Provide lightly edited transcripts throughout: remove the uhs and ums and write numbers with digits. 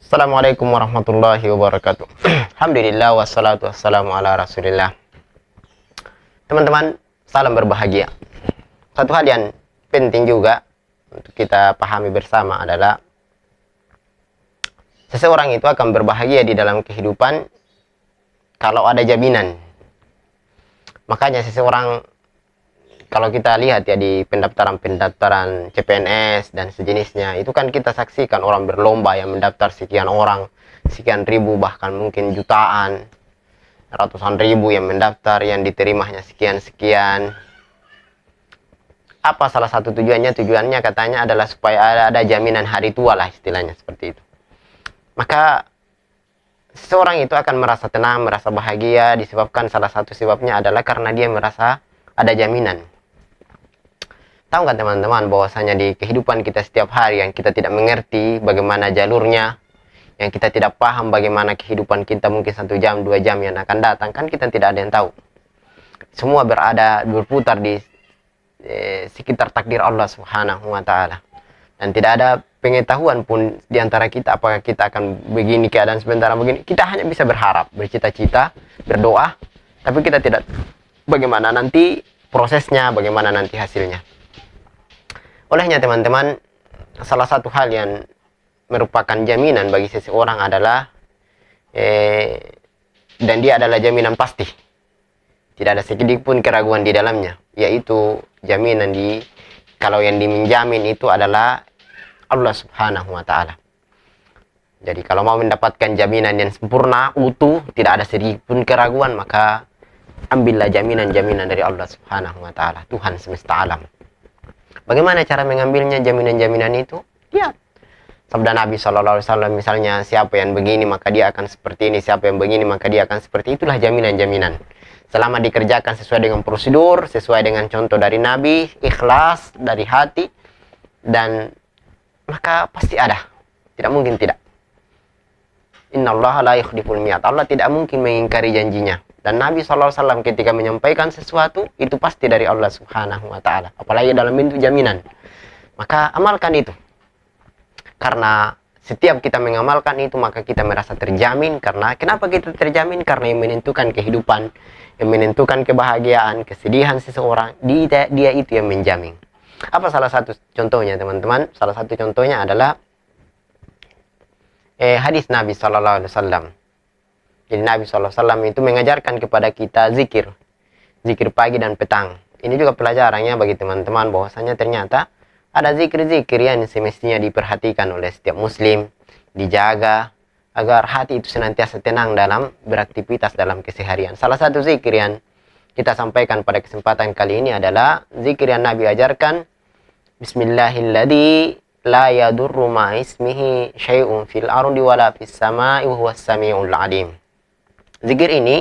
Assalamualaikum warahmatullahi wabarakatuh. Alhamdulillah wassalatu wassalamu ala rasulillah. Teman-teman, salam berbahagia. Satu hal yang penting juga untuk kita pahami bersama adalah seseorang itu akan berbahagia di dalam kehidupan kalau ada jaminan. Makanya seseorang, kalau kita lihat ya di pendaftaran CPNS dan sejenisnya, itu kan kita saksikan orang berlomba yang mendaftar sekian orang, sekian ribu, bahkan mungkin jutaan, ratusan ribu yang mendaftar, yang diterimanya sekian-sekian. Apa salah satu tujuannya? Tujuannya katanya adalah supaya ada jaminan hari tua lah, istilahnya seperti itu. Maka seseorang itu akan merasa tenang, merasa bahagia, disebabkan salah satu sebabnya adalah karena dia merasa ada jaminan. Tahu nggak teman-teman bahwasanya di kehidupan kita setiap hari yang kita tidak mengerti bagaimana jalurnya, yang kita tidak paham bagaimana kehidupan kita mungkin 1 jam, 2 jam yang akan datang, kan kita tidak ada yang tahu. Semua berputar di sekitar takdir Allah Subhanahu wa Ta'ala. Dan tidak ada pengetahuan pun di antara kita apakah kita akan begini keadaan sebentar begini. Kita hanya bisa berharap, bercita-cita, berdoa, tapi kita tidak bagaimana nanti prosesnya, bagaimana nanti hasilnya. Olehnya teman-teman, salah satu hal yang merupakan jaminan bagi seseorang adalah dan dia adalah jaminan pasti, tidak ada sedikit pun keraguan di dalamnya, yaitu jaminan kalau yang dimenjamin itu adalah Allah Subhanahu wa Ta'ala. Jadi kalau mau mendapatkan jaminan yang sempurna, utuh, tidak ada sedikit pun keraguan, maka ambillah jaminan-jaminan dari Allah Subhanahu wa Ta'ala, Tuhan semesta alam. Bagaimana cara mengambilnya jaminan-jaminan itu? Ya, sabda Nabi SAW misalnya, siapa yang begini maka dia akan seperti ini, siapa yang begini maka dia akan seperti itulah jaminan-jaminan. Selama dikerjakan sesuai dengan prosedur, sesuai dengan contoh dari Nabi, ikhlas dari hati, dan maka pasti ada, tidak mungkin tidak. Innallaha la yukhliful mi'ad. Allah tidak mungkin mengingkari janjinya. Dan Nabi SAW ketika menyampaikan sesuatu, itu pasti dari Allah Subhanahu wa Ta'ala. Apalagi dalam bentuk jaminan. Maka amalkan itu. Karena setiap kita mengamalkan itu, maka kita merasa terjamin. Karena kenapa kita terjamin? Karena yang menentukan kehidupan, yang menentukan kebahagiaan, kesedihan seseorang, dia itu yang menjamin. Apa salah satu contohnya teman-teman? Salah satu contohnya adalah hadis Nabi SAW. Jadi Nabi SAW itu mengajarkan kepada kita zikir pagi dan petang. Ini juga pelajarannya bagi teman-teman bahwasanya ternyata ada zikir-zikir yang semestinya diperhatikan oleh setiap muslim, dijaga agar hati itu senantiasa tenang dalam beraktivitas dalam keseharian. Salah satu zikir yang kita sampaikan pada kesempatan kali ini adalah zikir yang Nabi ajarkan, Bismillahilladzi la yadurru ma'ismihi syai'un fil ardi wala fis sama'i wa huwas sami'ul 'alim. Zikir ini,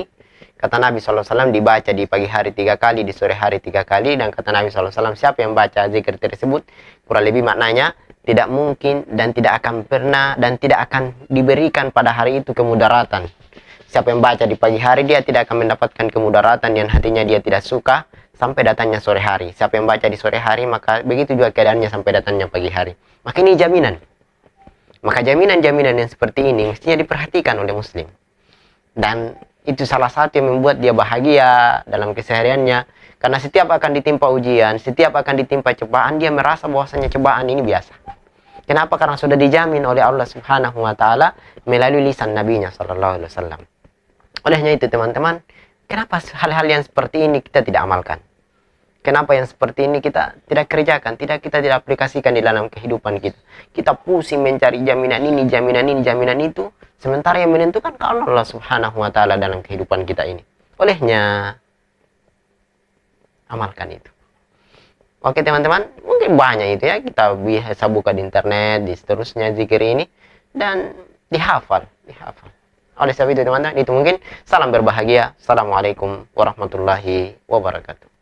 kata Nabi SAW, dibaca di pagi hari 3 kali, di sore hari 3 kali. Dan kata Nabi SAW, siapa yang baca zikir tersebut, kurang lebih maknanya, tidak mungkin dan tidak akan pernah dan tidak akan diberikan pada hari itu kemudaratan. Siapa yang baca di pagi hari, dia tidak akan mendapatkan kemudaratan yang hatinya dia tidak suka sampai datangnya sore hari. Siapa yang baca di sore hari, maka begitu juga keadaannya sampai datangnya pagi hari. Maka ini jaminan. Maka jaminan-jaminan yang seperti ini mestinya diperhatikan oleh muslim. Dan itu salah satu yang membuat dia bahagia dalam kesehariannya. Karena setiap akan ditimpa ujian, setiap akan ditimpa cobaan, dia merasa bahwasanya cobaan ini biasa. Kenapa? Karena sudah dijamin oleh Allah Subhanahu wa Ta'ala melalui lisan Nabi-Nya SAW. Olehnya itu teman-teman, kenapa hal-hal yang seperti ini kita tidak amalkan? Kenapa yang seperti ini kita tidak kerjakan, kita tidak aplikasikan di dalam kehidupan kita? Kita pusing mencari jaminan ini, jaminan itu, sementara yang menentukan Allah Subhanahu wa Ta'ala dalam kehidupan kita ini. Olehnya, amalkan itu. Oke teman-teman, mungkin banyak itu ya, kita bisa buka di internet, di seterusnya zikir ini, dan dihafal. Oleh sebab itu teman-teman, itu mungkin salam berbahagia. Assalamualaikum warahmatullahi wabarakatuh.